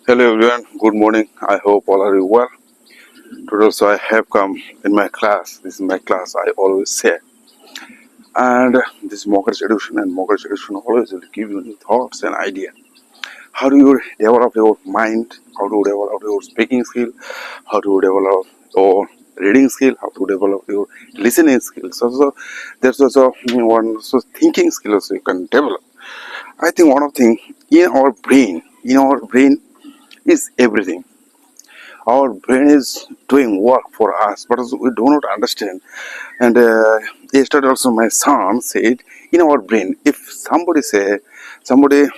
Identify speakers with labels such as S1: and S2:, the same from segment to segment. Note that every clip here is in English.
S1: Hello everyone, good morning. I hope all are you well. Today also I have come in my class. This is my class, I always say. And this Mockers Education and Mockers Education always will give you new thoughts and idea. How do you develop your mind? How to develop your speaking skill? How to develop your reading skill? How to develop your listening skills? Also, there's also one thinking skill also you can develop. I think one of thing in our brain is everything. Our brain is doing work for us, but we do not understand. And yesterday also my son said, in our brain, if somebody, somebody,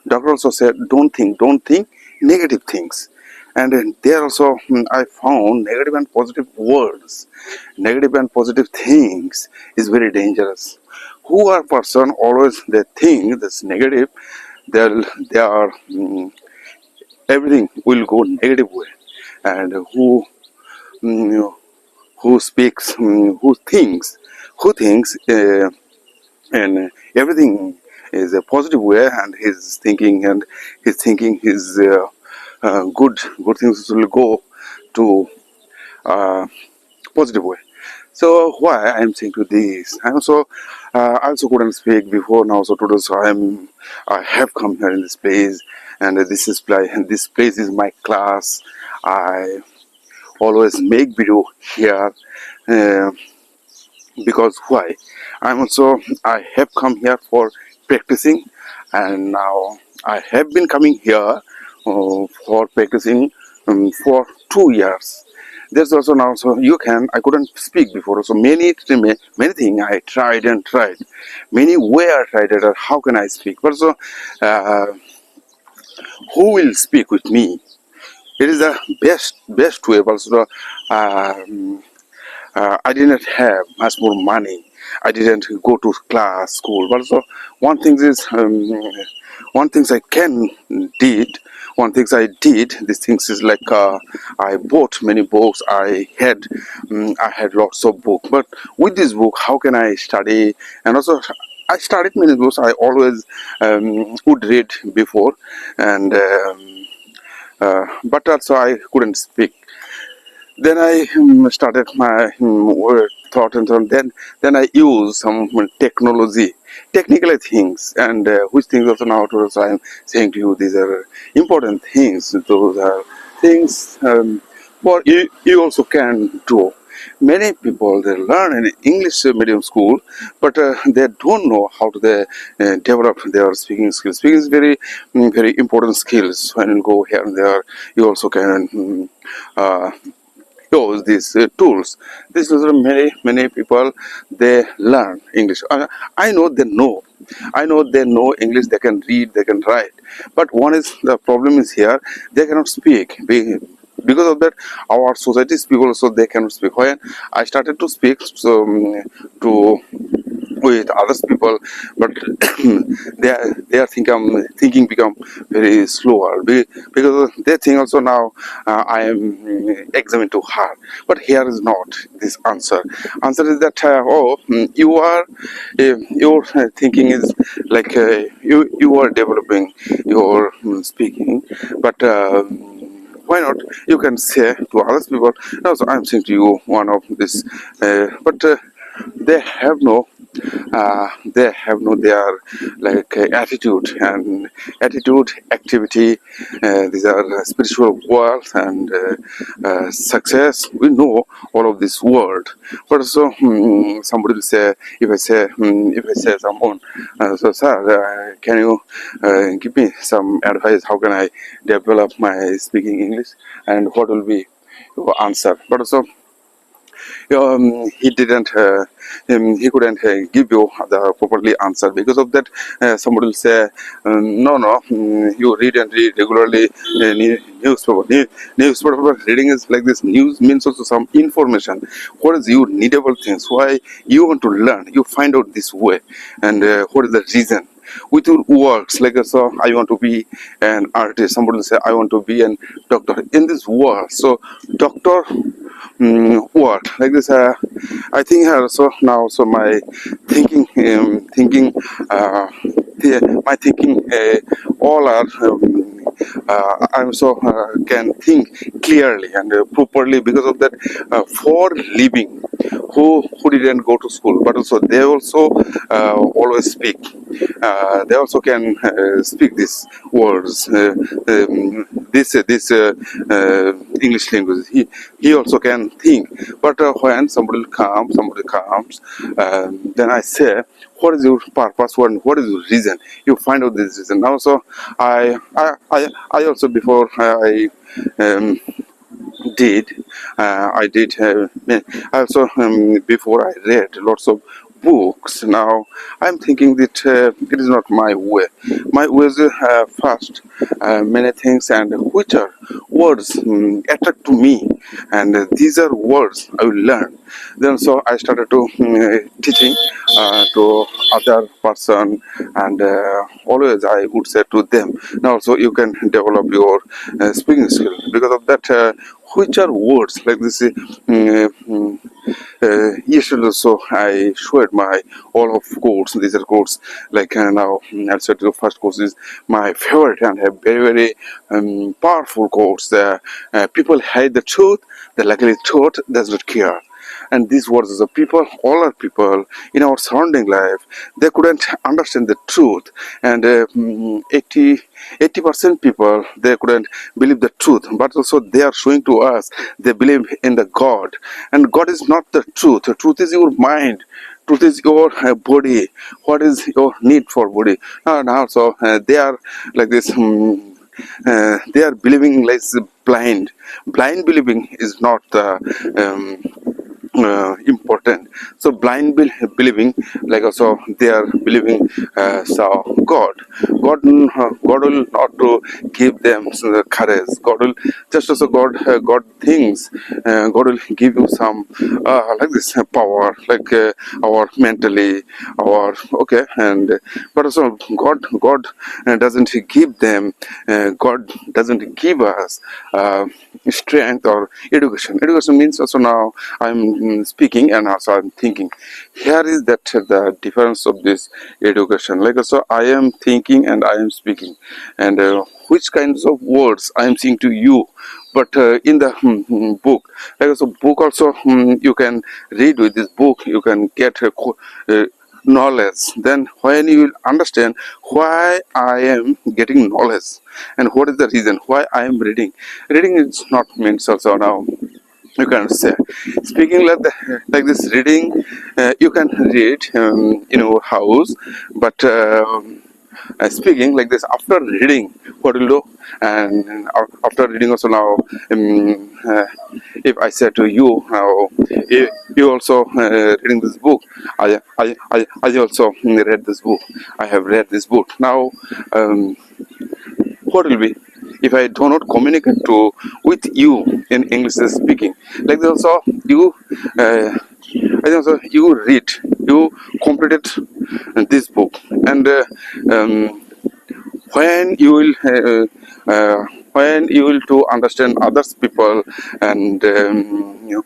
S1: doctor also said, don't think negative things. And there also I found negative and positive words, negative and positive things is very dangerous. Who are person always they think that's negative, they are everything will go negative way, and mm, who speaks, who thinks and everything is a positive way, and his thinking is good things will go to uh, positive way. So why I am saying to this, I also couldn't speak before now. So today, I have come here in this place, and this place is my class. I always make video here uh, because why? I have come here for practicing, and now I have been coming here for practicing for 2 years. There's also now, so I couldn't speak before, so many things I tried and tried, many way I tried it, how can I speak, but uh, who will speak with me? It is the best way, but I didn't have much more money. I didn't go to class, school. But also, one thing is, one things I can did. One things I did. These things is like I bought many books. I had lots of books. But with this book, how can I study? And also, I studied many books. I always would read before, and but also I couldn't speak. Then I started my word thought, and so on. Then I use some technical things, and which things also now towards I am saying to you, these are important things. Those are things for you also can do. Many people they learn in English medium school, but they don't know how to develop their speaking skills. Speaking is very important skills. When you go here and there, you also can. Uh, use these tools. This is many people they learn English. I know they know. I know they know English. They can read. They can write. But one is the problem is here. They cannot speak. Because of that, our society's people also they cannot speak. When I started to speak, so to with others people, but they are thinking become very slower because they think also now I am examined too hard, but here is not this answer is that your thinking is like you are developing your speaking, but why not you can say to others people also I'm saying to you one of this but they have no their like attitude activity, these are spiritual worlds and success. We know all of this world, but so somebody will say, if I say someone, so sir, can you give me some advice, how can I develop my speaking English, and what will be your answer? But also he couldn't give you the properly answer. Because of that, somebody will say, no, you read and read regularly newspaper. Newspaper reading is like this. News means also some information. What is you needable things? Why you want to learn? You find out this way, and what is the reason? With your works, like so I want to be an artist, somebody will say I want to be an doctor in this world. So doctor what like this I think so now, so my thinking my thinking all are I'm so can think clearly and properly because of that. For living, who didn't go to school, but also they also always speak. They also can speak these words, this English language. He also can think. But when somebody comes, then I say, what is your purpose? What is your reason? You find out this reason. Also, I also before um, did I did also before I read lots of books. Now I'm thinking that it is not my way. My way is first many things and which are words attract to me, and these are words I will learn. Then so I started to teaching to other person, and always I would say to them, now so you can develop your speaking skill because of that. Which are words like this? Yesterday also I showed my all of quotes. These are quotes like now I'll say the first quote is my favorite and have very powerful quotes. People hide the truth, the luckily truth does not care. And these words the people, all our people in our surrounding life, they couldn't understand the truth, and 80% people they couldn't believe the truth, but also they are showing to us they believe in the God, and God is not the truth. The truth is your mind, truth is your body, what is your need for body. And also they are like this they are believing like blind believing is not important. So believing, like also they are believing so God will not to give them courage. God will just also God thinks God will give you some like this power, like our mentally, our okay, and but also God doesn't give them. God doesn't give us strength or education. Education means also now I'm speaking and also I'm thinking. Here is that the difference of this education. Like also I am thinking and I am speaking, and which kinds of words I am saying to you. But in the book, like also book also you can read with this book. You can get knowledge. Then when you will understand why I am getting knowledge and what is the reason why I am reading. Reading is not means also now you can say speaking like this reading. You can read in our house, but speaking like this after reading what will do. And after reading also now if I say to you now, you also reading this book. I also read this book. I have read this book now. What will be if I do not communicate to with you in English speaking? Like this also you, I think also you read, you completed this book, and when you will when you will to understand others people, and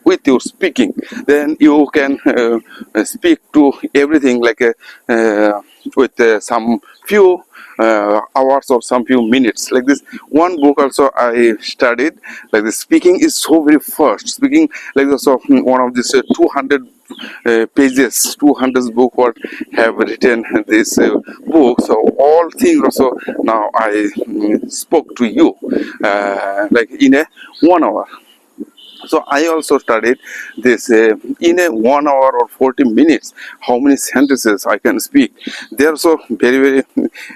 S1: with your speaking, then you can speak to everything like with some few hours or some few minutes. Like this one book also I studied, like this speaking is so very fast. Speaking like this of one of this 200 pages, 200 book what have written this book. So all things also now I spoke to you like in a 1 hour. So I also studied this in a 1 hour or 40 minutes. How many sentences I can speak? They are so very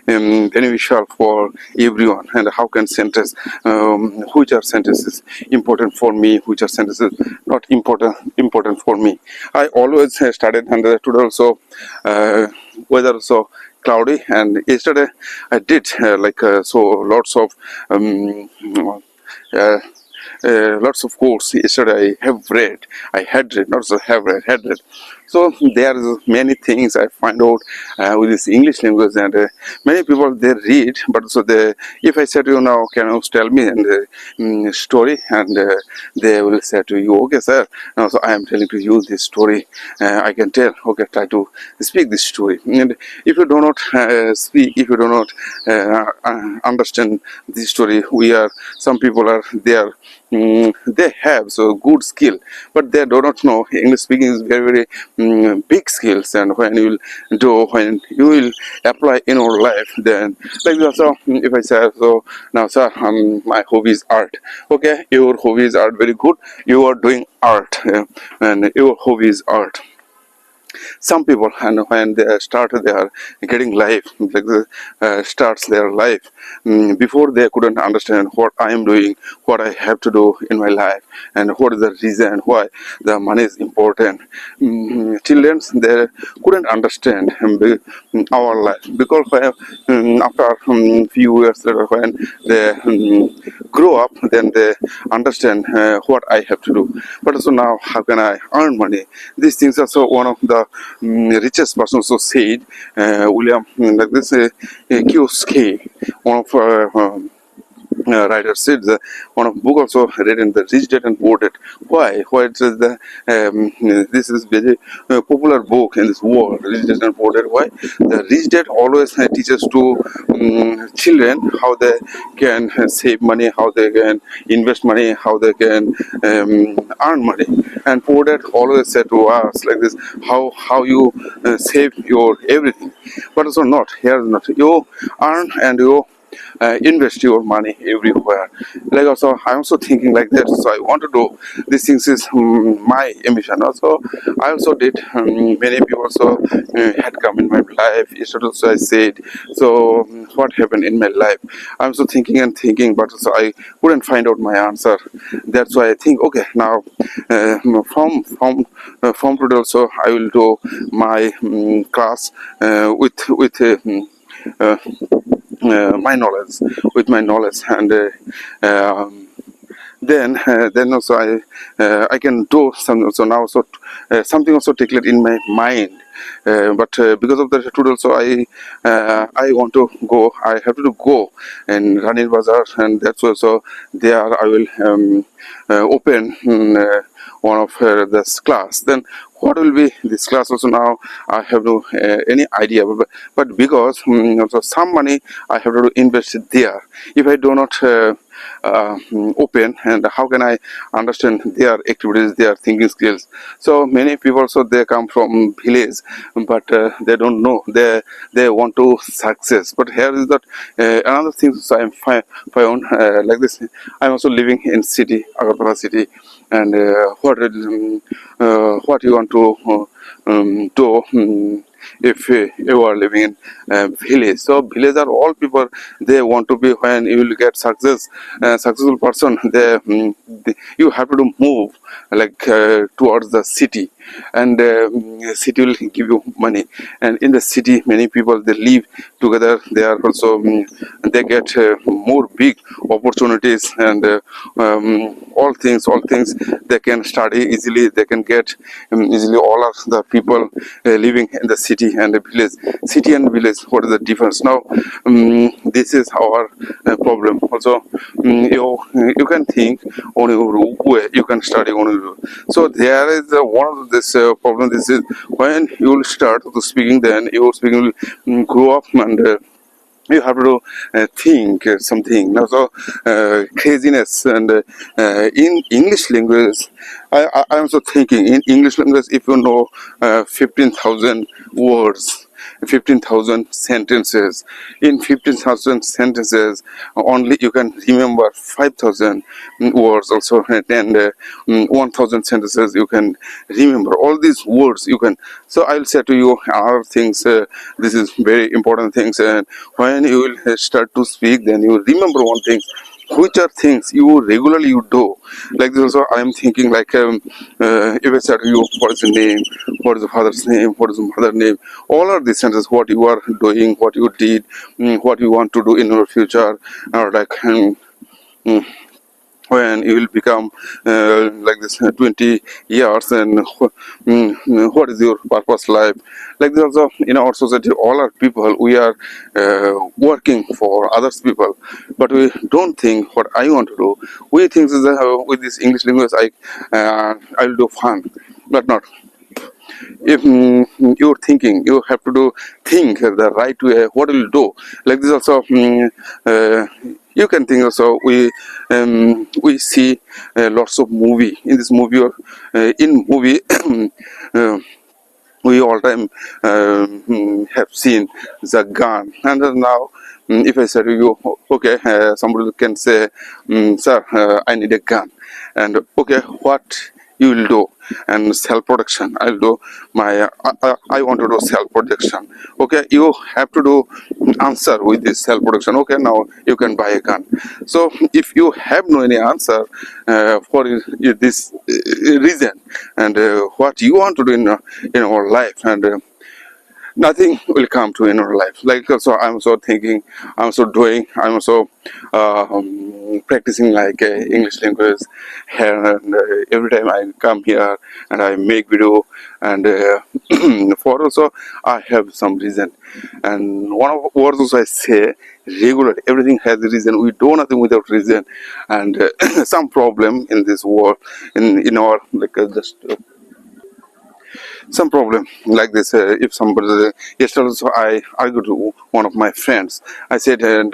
S1: beneficial for everyone. And how can sentence, which are sentences important for me, which are sentences not important for me. I always studied, and today also weather so cloudy. And yesterday I did so lots of. Uh, lots of quotes yesterday I have read. I had read, not so have read, had read. So there is many things I find out with this English language, and many people they read, but so they, if I say to you now, can you tell me and story, and they will say to you, okay, sir. Now, so I am telling to you this story. I can tell. Okay, try to speak this story. And if you do not speak, if you do not understand this story, we are some people are there. They have so good skill, but they do not know English speaking is very very big skills, and when when you will apply in your life, then like that. So if I say so now, sir, my hobby is art. Okay, your hobby is art, very good. You are doing art, and your hobby is art. Some people, and when they start their getting life, like starts their life, before they couldn't understand what I am doing, what I have to do in my life, and what is the reason why the money is important. Children, they couldn't understand our life, because after few years later, when they grow up, then they understand what I have to do. But also now, how can I earn money? These things are so one of the richest persons who said, William, like this, Kiyosaki, one of writer said that one of book also written the Rich Dad and Poor Dad. Why? Why it says the this is very popular book in this world, Rich Dad and Poor Dad. Why? The Rich Dad always teaches to children how they can save money, how they can invest money, how they can earn money. And Poor Dad always said to us like this, how you save your everything. But also not here, not you earn and you invest your money everywhere. Like also, I'm also thinking like that. So I want to do these things is my ambition. Also, I also did. Many people also had come in my life. Yesterday also I said. So what happened in my life? I'm also thinking and thinking, but also I couldn't find out my answer. That's why I think okay now from today also I will do my class uh, my knowledge with my knowledge, and then also I can do something. So now so something also declared in my mind, but because of the today also I want to go. I have to go and run in bazaar, and that's also there I will open one of this class. Then what will be this class also now I have no any idea, but because also some money I have to invest it there. If I do not open, and how can I understand their activities, their thinking skills? So many people, so they come from village, but they don't know, they want to success. But here is that another thing. So I'm found like this. I'm also living in city, Agartala city, and what you want to do if you are living in village. So village are all people, they want to be, when you will get successful person, you have to move like towards the city, and city will give you money. And in the city many people they live together, they are also they get more big opportunities, and all things they can study easily, they can get easily. All of the people living in the city and the village, city and village, what is the difference now? This is our problem also. You can think on your way, you can study on your way. So there is one of this problem. This is when you will start to speaking, then your speaking will grow up, and you have to think something now. So craziness, and in English language, I'm also thinking in English language, if you know 15,000 words, 15,000 sentences, in 15,000 sentences only you can remember 5,000 words also, and 1,000 sentences you can remember all these words you can. So I'll say to you other things, this is very important things, and when you will start to speak, then you will remember one thing, which are things you regularly you do. Like this also I am thinking like if I said to you, what is the name, what is the father's name, what is the mother name, all are these sentences, what you are doing, what you did, what you want to do in your future, or like when you will become like this 20 years, and what is your purpose life, like this. Also in our society, all our people, we are working for others people, but we don't think what I want to do. We think is that, with this English language I will do fun, but not. If you're thinking, you have to do think the right way, what will you do, like this. Also uh, you can think also, we see lots of movie. In this movie, or in movie uh, we all time have seen the gun. And now, if I say to you, okay, somebody can say, sir, I need a gun, and okay, what you will do? And self protection, I'll do my I want to do self protection. Okay, you have to do answer with this self protection. Okay, now you can buy a gun. So if you have no any answer for this reason, and what you want to do in our life, and nothing will come to in our life. Like also, I'm also thinking, I'm also doing, I'm also practicing like English language here, and every time I come here and I make video, and for also I have some reason, and one of words also I say regularly. Everything has a reason. We do nothing without reason, and some problem in this world, in our like just. Some problem like this. If somebody, yesterday also I argued to one of my friends. I said, and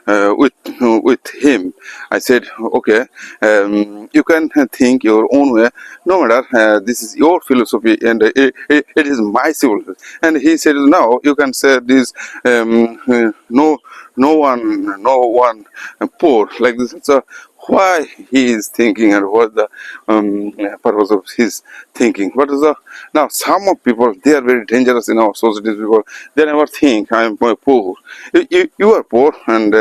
S1: with him, I said, okay, you can think your own way, no matter this is your philosophy, and it is my philosophy. And he said, no, you can say this, no one poor, like this. So why he is thinking, and what the purpose of his thinking. What is the now? Some of people, they are very dangerous in our society. People, they never think I am poor. You are poor, and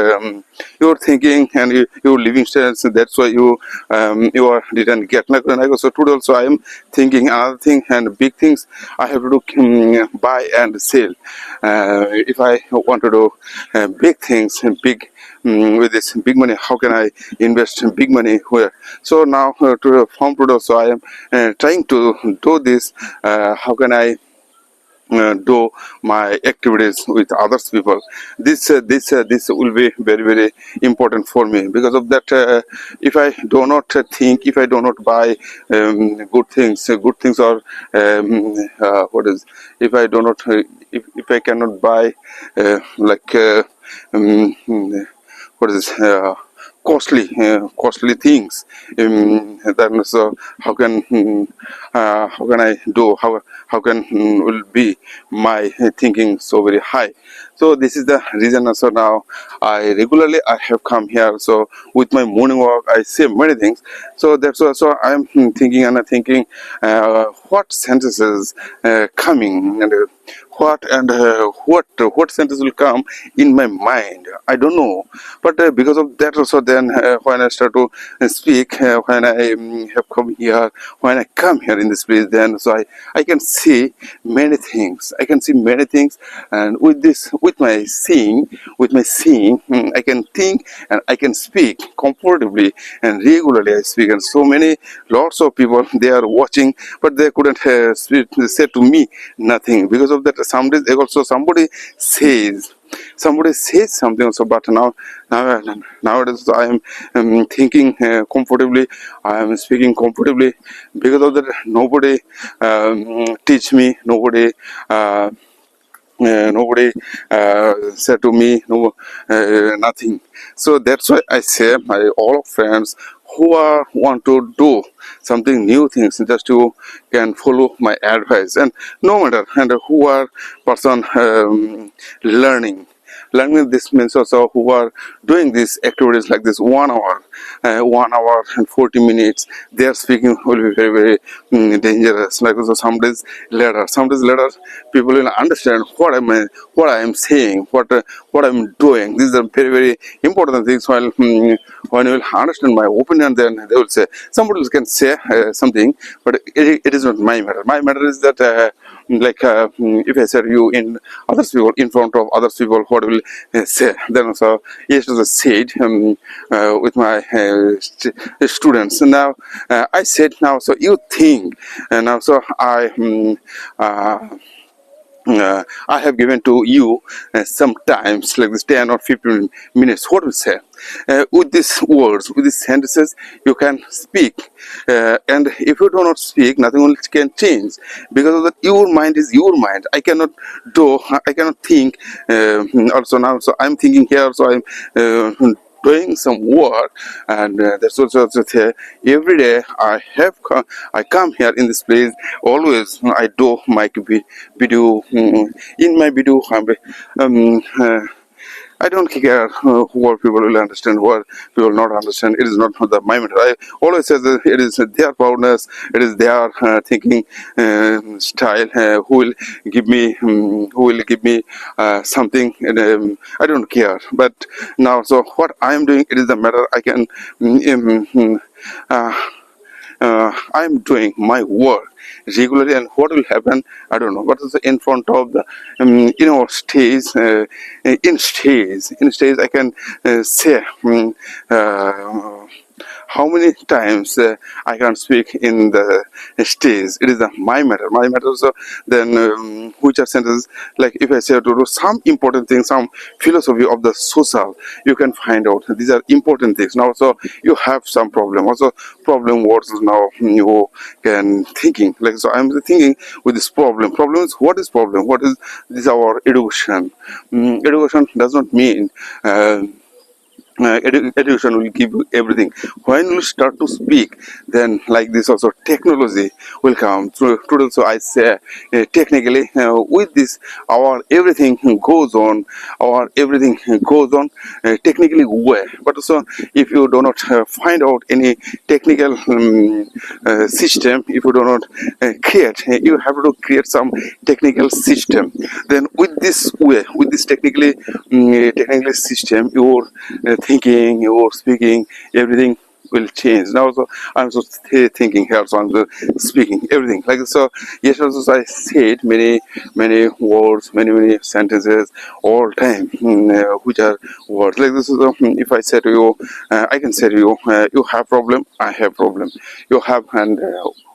S1: you are thinking, and you are living standards. That's why you are didn't get. Like when I go, so today also I am thinking another thing, and big things I have to do, buy and sell. If I want to do big things, big. With this big money, how can I invest in big money where? So now to from today, so I am trying to do this. How can I do my activities with others people? This will be very very important for me. Because of that, if I do not think, if I do not buy good things, or what is, if I do not if I cannot buy like um, what is costly things, then so how can I do, how can will be my thinking so very high. So this is the reason also now I have come here. So with my morning walk I say many things. So that's also I'm thinking, and thinking what sentences coming, and what sentence will come in my mind, I don't know. But because of that also, then when I start to speak, when I have come here, when I come here in this place, then so I can see many things. I can see many things, and with this, with my seeing, I can think and I can speak comfortably and regularly. I speak, and so many lots of people, they are watching, but they couldn't say to me nothing. Because of that, some days also somebody says something also. But nowadays I am thinking comfortably, I am speaking comfortably. Because of that, nobody teach me, nobody said to me nothing. So that's why I say, my all of friends who are want to do something new things, just to can follow my advice. And no matter, and who are person learning this means also, who are doing these activities like this 1 hour, 1 hour and 40 minutes, their speaking will be very very dangerous. Like also, some days later people will understand what I am saying, what I'm doing. These are very very important things. While when you will understand my opinion, then they will say, somebody can say something, but it is not my matter. My matter is that if I said you in other people, in front of other people, what will say? Then also yesterday I said with my students. Now I said, now so you think, and now so I have given to you sometimes like this 10 or 15 minutes. What we say with these words, with these sentences, you can speak, and if you do not speak, nothing else can change, because of that your mind is your mind. I cannot do, I cannot think. Also now, so I'm thinking here, so I'm doing some work, and that's also there. Every day I come here in this place. Always I do my video. In my video, I don't care what people will understand, what people will not understand. It is not my matter. I always say that it is their proudness, it is their thinking style who will give me something, and I don't care. But now, so what I am doing, it is the matter. I can. Uh, I'm doing my work regularly, and what will happen, I don't know. But is in front of the stage, in stage I can say how many times I can speak in the stage. It is my matter. My matter. So then, which are sentences, like if I say to do some important things, some philosophy of the social, you can find out these are important things. Now, so you have some problem. Also, problem words now you can thinking. Like so, I'm thinking with this problem. Problem is, what is problem? What is this? Our education. Education does not mean. Education will give you everything. When you start to speak, then like this also technology will come through. So I say technically with this our everything goes on, technically way. But also if you do not find out any technical system, if you do not create, you have to create some technical system. Then with this way, with this technical system, your thinking, your speaking, everything will change. Now, so I'm just thinking here, so I'm speaking everything like so. Yes, also I said many words, many sentences all time, which are words like this. Is if I say to you, I can say to you, you have problem, I have problem. You have, and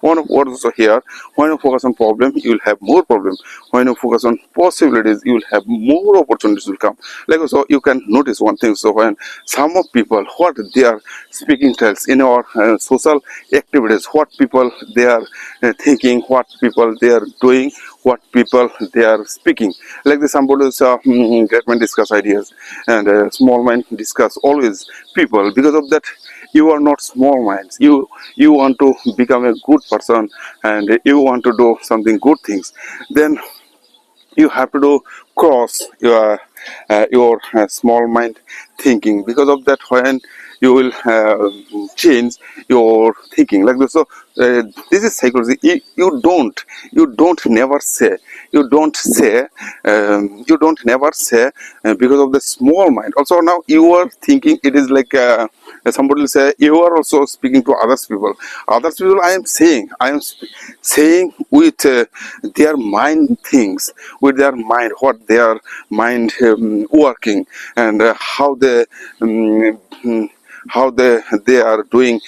S1: one of words also here. When you focus on problem, you will have more problem. When you focus on possibilities, you will have more opportunities will come. Like so, you can notice one thing. So when some of people, what they are speaking tells in our social activities, what people they are thinking, what people they are doing, what people they are speaking. Like the somebody is great mind discuss ideas, and small mind discuss always people. Because of that, you are not small minds. You want to become a good person, and you want to do something good things. Then you have to do cross your small mind thinking. Because of that, when you will change your thinking like this. So this is psychology. You don't never say, you don't never say because of the small mind. Also now you are thinking, it is like somebody will say you are also speaking to others people. I am saying with their mind things, with their mind, what their mind working, and how they are doing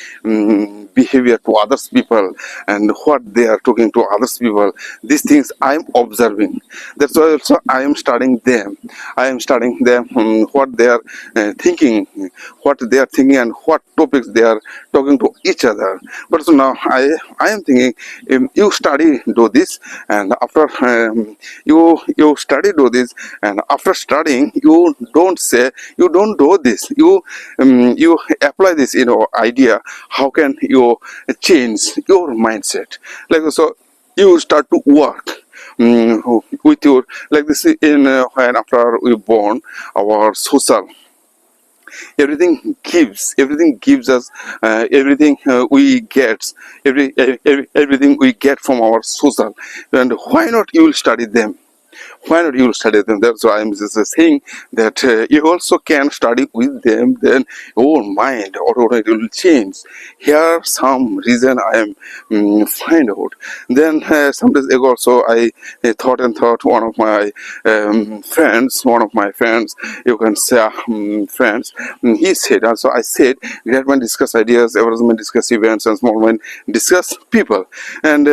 S1: behavior to others people, and what they are talking to others people. These things I am observing. That's why also I am studying them. What they are thinking, and what topics they are talking to each other. But so now I am thinking, you study do this, and after you study do this, and after studying you don't say, you don't do this, you apply this idea. How can you change your mindset? Like so, you start to work with your like this in when after we born, our social, everything gives us everything we get, everything we get from our social. And why not you will study them? why not you study them? That's why I'm just saying that you also can study with them, then your mind automatically will change. Here some reason I am find out. Then some days ago also I thought one of my friends, you can say friends, he said, also I said, great man discuss ideas, average man discuss events, and small man discuss people. And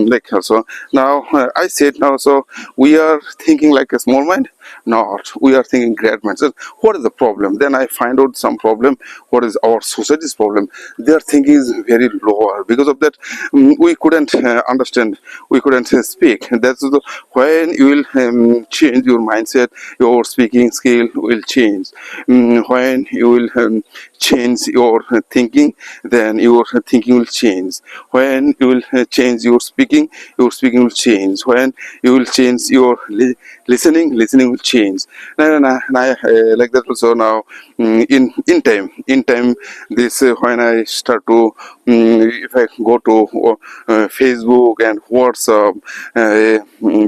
S1: like also now I said now, so we are thinking like a small mind, not we are thinking great mind. So what is the problem? Then I find out some problem. What is our society's problem? Their thinking is very lower. Because of that, we couldn't understand, we couldn't speak. That's the, when you will change your mindset, your speaking skill will change. When you will change your thinking, then your thinking will change. When you will change your speaking will change. When you will change your listening will change. And I like that also now. In time this when I start to if I go to Facebook and WhatsApp,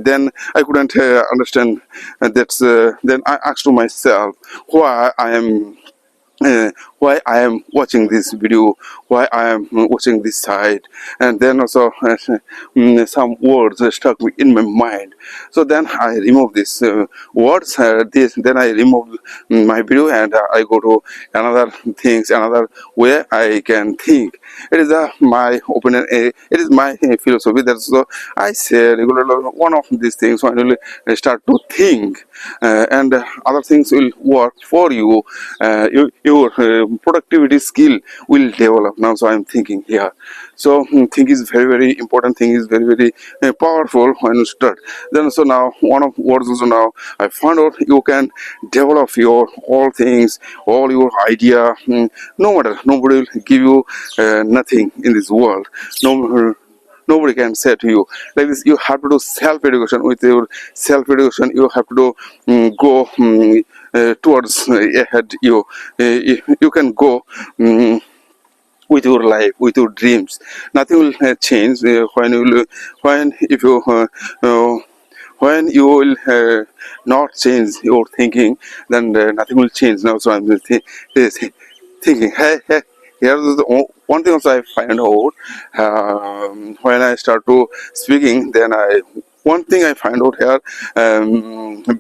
S1: then I couldn't understand. That's then I asked to myself why I am why I am watching this video, why I am watching this site. And then also some words stuck in my mind. So then I remove these words, then I remove my video, and I go to another things, another way I can think. It is my opinion, it is my philosophy. That's so I say regularly one of these things when you start to think, and other things will work for you. Your productivity skill will develop now. So I'm thinking here. So think is very important. Thing is very powerful when you start. Then so now one of words also now I found out you can develop your all things, all your idea. No matter, nobody will give you nothing in this world. No. Nobody can say to you like this. You have to do self-education. With your self-education, you have to do go towards ahead. You can go with your life, with your dreams. Nothing will change when you when if you when you will not change your thinking, then nothing will change. Now, so I'm thinking, hey, here's the one thing also I find out when I start to speaking. Then one thing I find out here,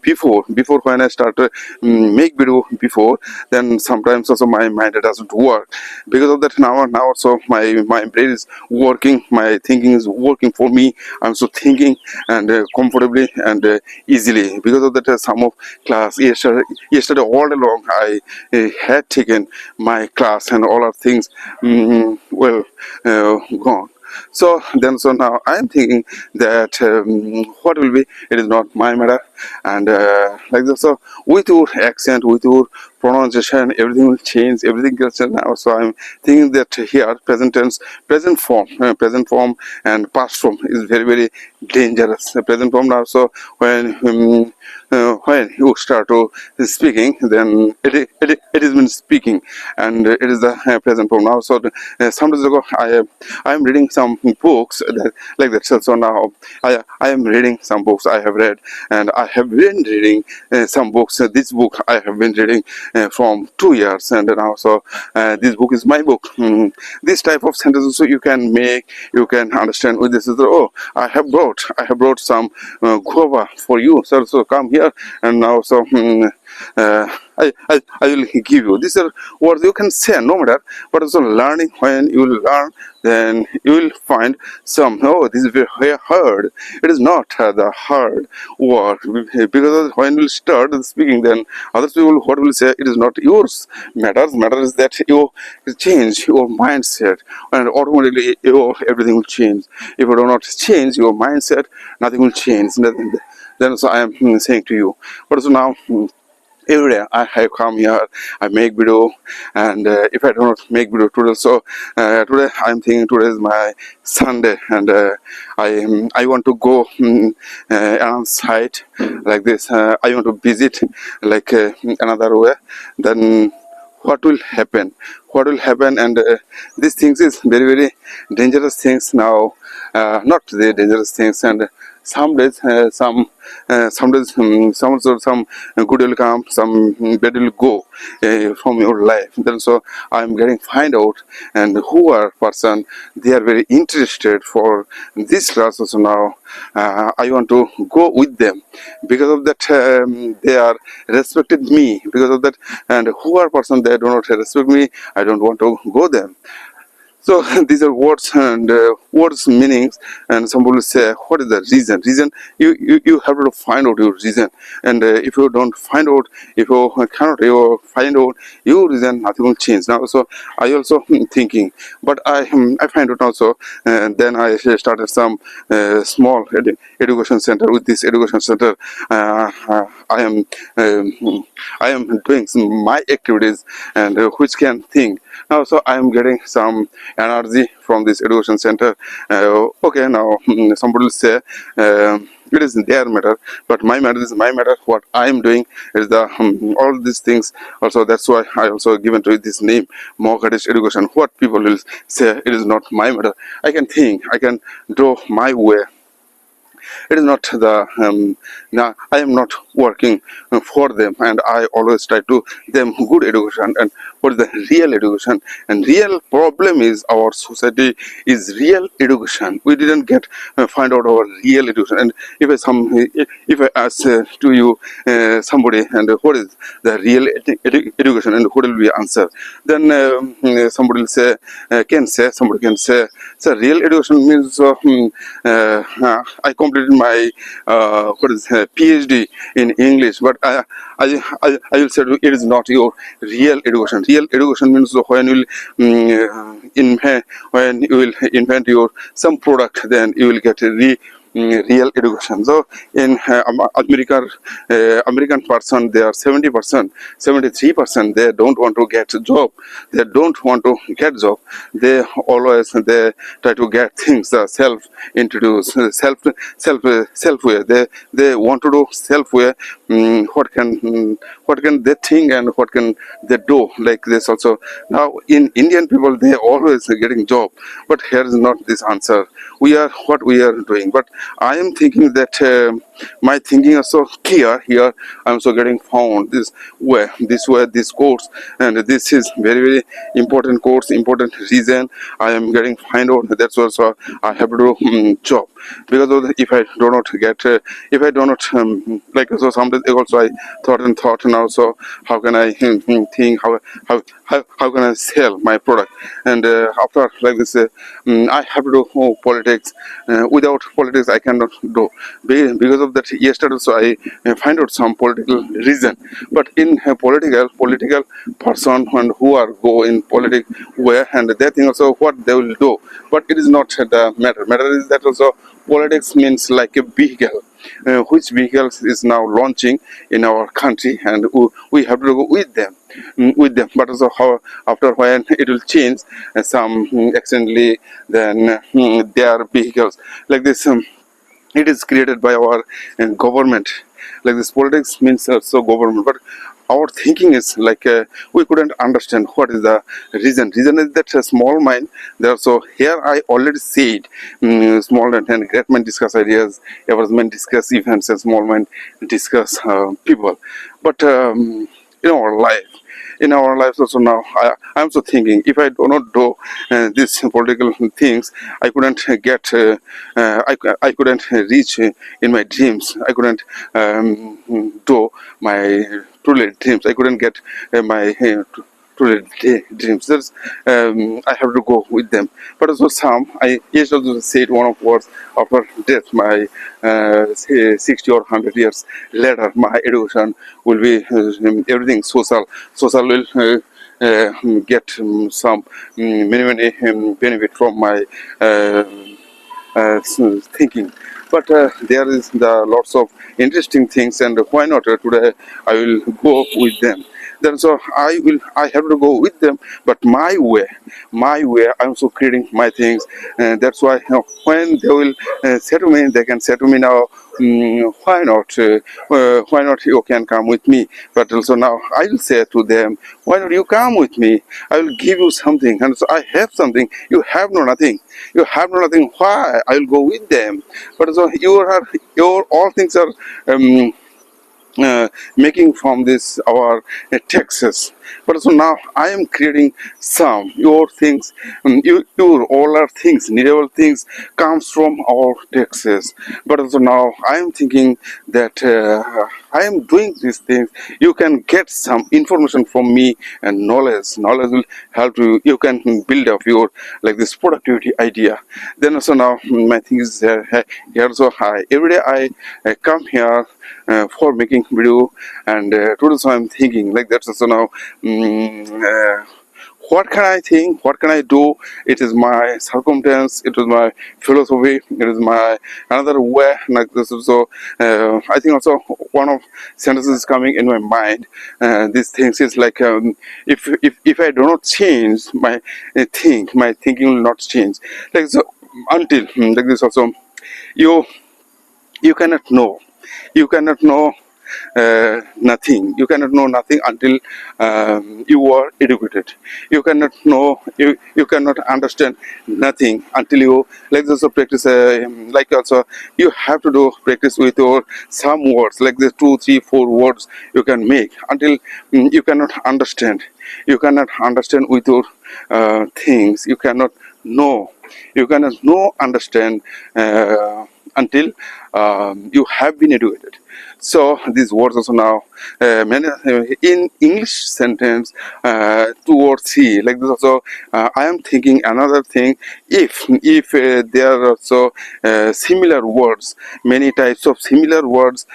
S1: before when I start to make video before, then sometimes also my mind doesn't work. Because of that, now also my brain is working, my thinking is working for me. I'm so thinking and comfortably and easily. Because of that, some of class yesterday all day long I had taken my class, and all of things gone. So then, so now I am thinking that what will be, it is not my matter. And like this, so with your accent, with your pronunciation, everything will change, everything gets changed now. So I'm thinking that here present tense, present form and past form is very dangerous. Present form now, so when you start to speaking, then it is been speaking, and it is the present form now. So some days ago I am reading some books that, like that. So now I am reading some books I have read, and I have been reading some books. This book I have been reading from 2 years, and now so this book is my book. This type of sentences so you can make, you can understand. With this is I have brought some guava for you, sir. So come here, and now so I will give you. These are words you can say no matter, but also learning. When you learn, then you will find some. Oh, this is very hard. It is not the hard word, because when you start speaking, then other people what will say, it is not yours. Matters that you change your mindset, and automatically everything will change. If you do not change your mindset, nothing will change. Then so I am saying to you. But so now. Every day I come here, I make video, and if I do not make video today, so today I'm thinking today is my Sunday, and I want to go on site like this. I want to visit like another way. Then what will happen? And these things is very dangerous things now. Not the dangerous things, and some days some good will come, some bad will go from your life. Then so I'm getting find out and who are person they are very interested for this class also now. I want to go with them because of that. They are respected me because of that, and who are person they do not respect me, I don't want to go them. So these are words and words meanings, and some will say, what is the reason? Reason you have to find out your reason, and if you don't find out, if you cannot you find out your reason, nothing will change. Now, so I also thinking, but I find out also, and then I started some small education center. With this education center, I am doing some my activities and which can think. Now, so I am getting some energy from this education center. Okay, now somebody will say it is their matter, but my matter is my matter. What I am doing is the all these things. Also, that's why I also given to it this name, Mogadishu Education. What people will say, it is not my matter. I can think, I can do my way. It is not the now I am not working for them, and I always try to them good education. And what is the real education? And real problem is our society is real education. We didn't get find out our real education. And if I ask to you somebody and what is the real education, and what will be answer, then somebody will say somebody can say, so real education means I completed my PhD in English, but I will say it is not your real education. Real education means when you will when you will invent your some product, then you will get a real education. So in American person, they are 70%, 73%. They don't want to get a job. They don't want to get job. They always they try to get things self introduce self way. They want to do self way. What can they think and what can they do like this also. Now in Indian people, they always getting job, but here is not this answer. We are what we are doing, but I am thinking that my thinking is so clear here. I'm so getting found this course, and this is very important course, important reason. I am getting find out. That's also I have to do job because of the, if I do not get if I do not like so sometimes also I thought now. So how can I think how can I sell my product? And after like this, I have to do politics. Without politics, I cannot do. Because of that, yesterday also I find out some political reason. But in political person and who are go in politics where and they think also what they will do. But it is not the matter. Matter is that also politics means like a vehicle. Which vehicles is now launching in our country, and we have to go with them. But also how after when it will change some accidentally, then their vehicles like this. It is created by our government. Like this, politics means also government, but our thinking is like we couldn't understand what is the reason. Reason is that a small mind. There, so here I already said, small and great mind discuss ideas, average mind discuss events, and small mind discuss people. But in our lives also now, I'm also thinking if I do not do these political things, I couldn't get, I couldn't reach in my dreams. I couldn't do my truly dreams. I couldn't get my truly dreams. I have to go with them. But also some, I also said one of words after death, my say 60 or 100 years later, my education will be everything social. Social will get some many benefit from my thinking. But there is the lots of interesting things, and why not today I will go with them. Then so I have to go with them, but my way. I'm also creating my things, and that's why when they will say to me, they can say to me now. Why not? Why not you can come with me? But also now I will say to them, why not you come with me? I will give you something, and so I have something. You have no nothing. You have no nothing. Why? I will go with them. But so your all things are. Making from this our taxes, but also now I am creating some your things, your all our things, needable things comes from our taxes. But also now I am thinking that I am doing these things, you can get some information from me, and knowledge will help you can build up your like this productivity idea. Then also now my thing is here, so every day I come here for making video, and today so I'm thinking like that. So now what can I think, what can I do? It is my circumstance, it is my philosophy, it is my another way like this. So I think also one of sentences is coming in my mind. These things is like if I do not change my my thinking will not change, like so until like this also you you cannot know, you cannot know nothing, you cannot know nothing until you are educated. You cannot know, you cannot understand nothing until you like this practice, like also you have to do practice with your some words like this 2 3 4 words you can make until you cannot understand, you cannot understand with your things, you cannot know, you cannot know understand until you have been educated. So these words also now many in English sentence 2 or 3 like this also I am thinking another thing. If there are also similar words, many types of similar words,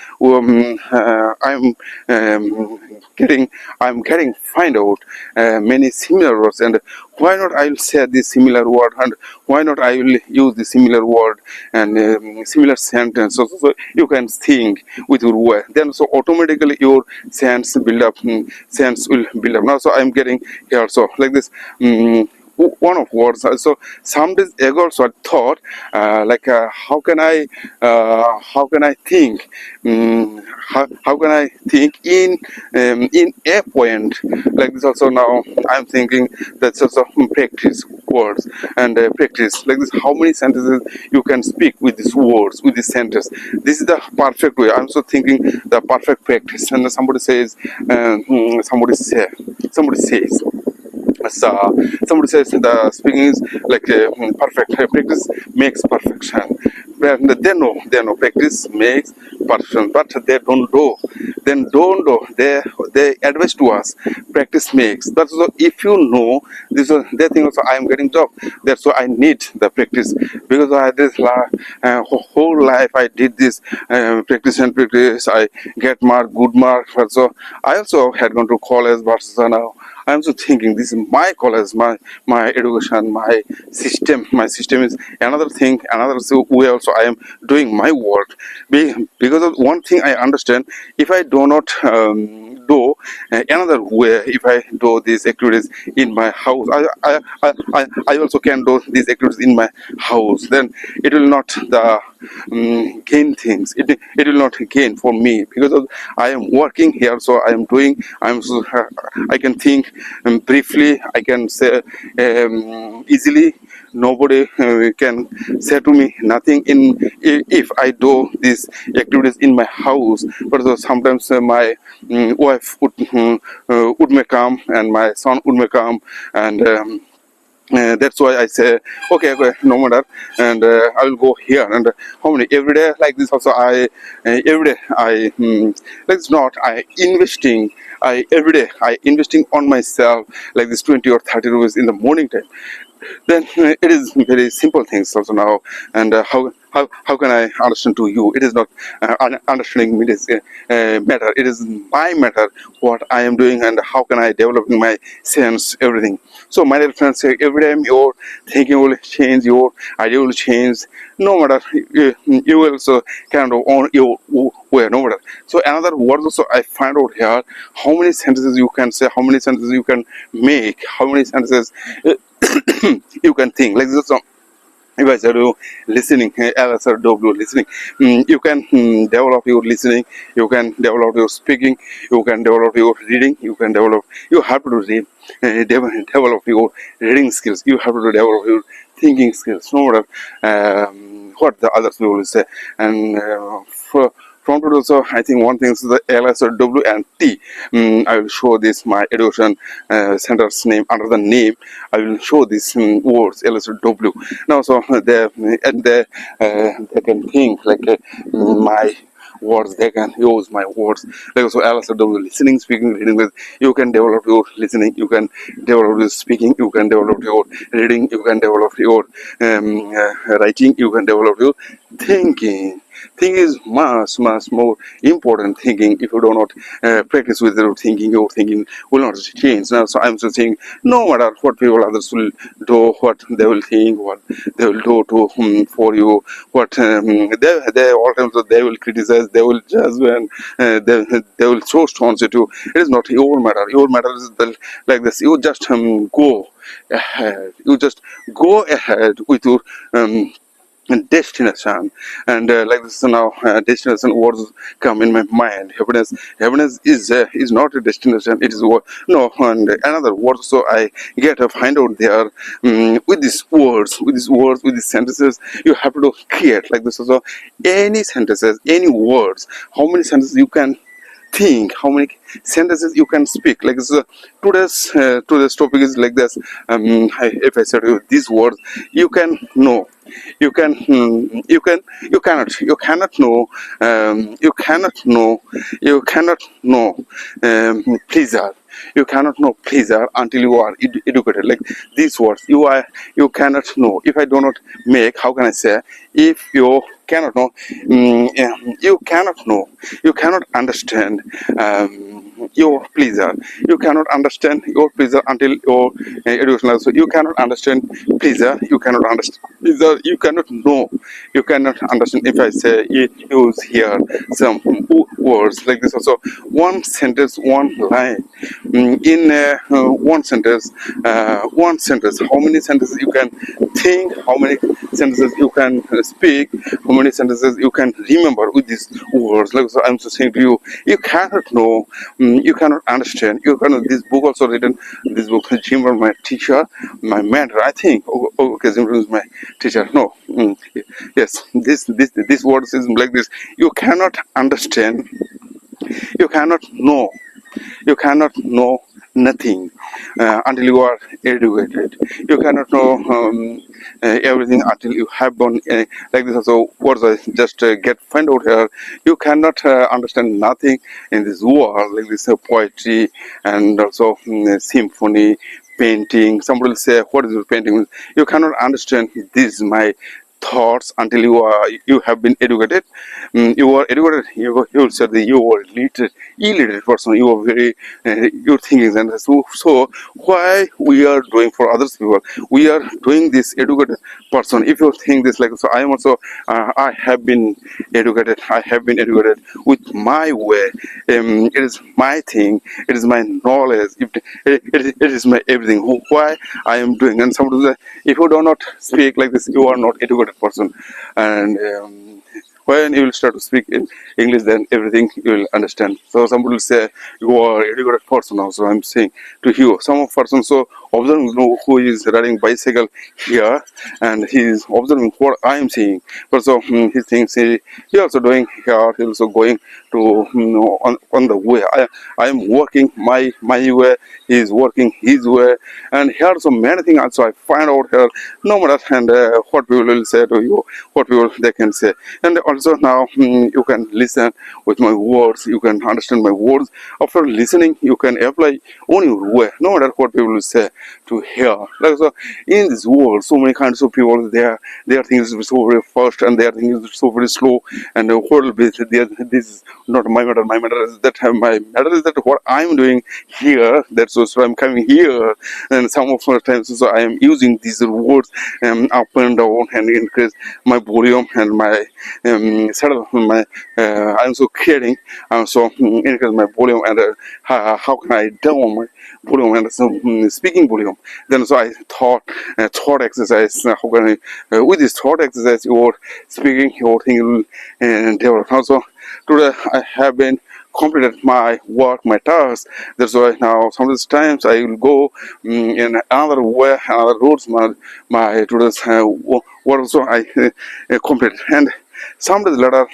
S1: getting I'm getting find out many similar words, and why not I will say this similar word, and why not I will use the similar word and similar sentence, so you can think with your word, then so automatically your sense build up, sense will build up. Now so I'm getting here so like this one of words. So some days ago also I thought like how can I think, how can I think in a point like this. Also now I'm thinking that's also practice words, and practice like this how many sentences you can speak with these words, with this sentence. This is the perfect way. I'm also thinking the perfect practice. And somebody says somebody says so somebody says the speaking is like perfect. Practice makes perfection. But they know practice makes perfection, but they don't do. Then don't do. They advise to us. Practice makes. That's so if you know this, they think also I am getting job. That's why I need the practice, because I this whole life I did this practice and practice. I get mark, good mark. So I also had gone to college, but so now I'm also thinking this is my college, my education, my system. My system is another thing, another way. Also, I am doing my work because of one thing I understand. If I do not do another way, if I do these activities in my house, I also can do these activities in my house. Then it will not the gain things. It will not gain for me because of I am working here. So I am doing. I can think briefly. I can say easily. Nobody can say to me nothing in if I do these activities in my house. But sometimes my wife would may come, and my son would may come, and that's why I say okay, no matter, and I will go here. And how many every day like this also I every day I let's not I investing, I every day I investing on myself like this 20 or 30 rupees in the morning time. Then it is very simple things also now. And how how can I understand to you? It is not understanding me. It is matter. It is my matter what I am doing and how can I develop my sense everything. So my dear friends, every time your thinking will change, your idea will change. No matter you will also kind of on your way. No matter. So another word also I find out here: how many sentences you can say, how many sentences you can make, how many sentences you can think. Like this. If I said you listening, LSRW listening, you can develop your listening, you can develop your speaking, you can develop your reading, you can develop, you have to read, develop your reading skills, you have to develop your thinking skills, no matter what the others will say. And from today also, I think one thing is the LSW and T. I will show this my education center's name under the name. I will show these words LSW. Now, so they can think like my words. They can use my words. Like also LSW listening, speaking, reading. With you can develop your listening. You can develop your speaking. You can develop your reading. You can develop your writing. You can develop your thinking. Thinking is much more important. Thinking, if you do not practice with your thinking will not change. Now, so I'm just saying, no matter what people others will do, what they will think, what they will do to for you, what they all times they will criticize, they will judge, and they will throw stones at you. It is not your matter. Your matter is like this. You just go ahead. You just go ahead with your destination. And like this now destination words come in my mind. Happiness is not a destination, it is what no. And another word so I get to find out there with these sentences you have to create like this. So any sentences, any words, how many sentences you can think, how many sentences you can speak. Like this, today's topic is like this. If I said you these words, you can know, you cannot know, you cannot know pleasure. You cannot know pleasure until you are educated. Like these words, you cannot know. If I do not make, how can I say? If you cannot know, you cannot know. You cannot understand your pleasure. You cannot understand your pleasure until your education. So you cannot understand pleasure. You cannot understand pleasure. You cannot know. You cannot understand. If I say use here some words like this, also one sentence, one line. In one sentence, how many sentences you can think, how many sentences you can speak, how many sentences you can remember with these words. Like so, I'm just saying to you, you cannot know, you cannot understand. You cannot. This book also written. This book, Jim, my teacher, my mentor. I think. Okay, Jim is my teacher. No, yes. This words is like this. You cannot understand. You cannot know. You cannot know nothing until you are educated. You cannot know everything until you have done like this. So words I just get find out here. You cannot understand nothing in this world like this poetry and also symphony, painting. Somebody will say, "What is your painting?" You cannot understand this my thoughts until you have been educated. You are educated, you will say that you are illiterate person, you are very your thinking. And so why we are doing for others people, we are doing this educated person. If you think this like so, I am also I have been educated with my way. It is my thing, it is my knowledge, it is my everything. Why I am doing. And somebody say, if you do not speak like this, you are not educated person. And when you will start to speak in English, then everything you will understand. So somebody will say, you are educated person also. I'm saying to you, some of person so observing who is riding bicycle here, and he is observing what I am saying. But so he thinks he also doing here, he also going to on the way. I am working my way, he is working his way, and here are so many things also I find out here, no matter and what people will say to you, what people they can say. And also now you can listen with my words, you can understand my words. After listening you can apply on your way, no matter what people will say to hear. Like so in this world so many kinds of people, their things is so very fast and their things is so very slow, and the world this is not my matter. My matter is that my matter is that what I'm doing here, that's also I'm coming here, and some of the times so I am using these words up and down and increase my volume and my settle my I'm so caring, so increase my volume, and how can I down my volume and so speaking volume. Then so I thought exercise, how can I with this thought exercise your speaking your thing will develop. Also today I have been completed my work, my task. That's why now sometimes I will go in another way, another routes. My today's work also I complete, and sometimes later.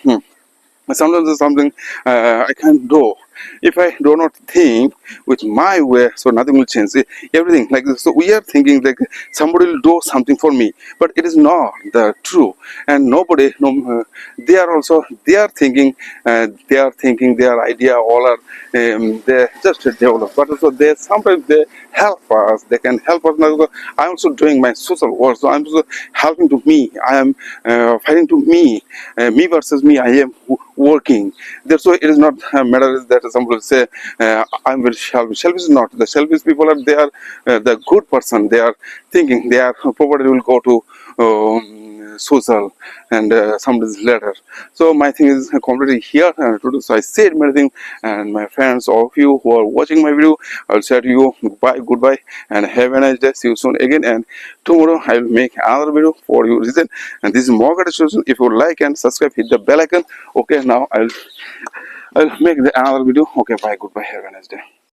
S1: Sometimes it's something I can do. If I do not think with my way, so nothing will change. Everything like this. So we are thinking like somebody will do something for me, but it is not the true. And nobody, no, they are thinking, their idea all are they just develop. But also they sometimes they help us. They can help us. Now, I'm also doing my social work, so I'm also helping to me. I am fighting to me versus me. I am working. That's why it is not a matter is that some people say I'm very selfish. Selfish is not. The selfish people are they are the good person. They are thinking they are probably will go to social and some days later. So my thing is completely here today. So I said many things, and my friends, all of you who are watching my video, I'll say to you goodbye, and have a nice day. See you soon again, and tomorrow I will make another video for you. Listen, and this is Morgan Solution. If you like and subscribe, hit the bell icon. Okay, now I'll make the another video. Okay, bye, goodbye, have a nice day.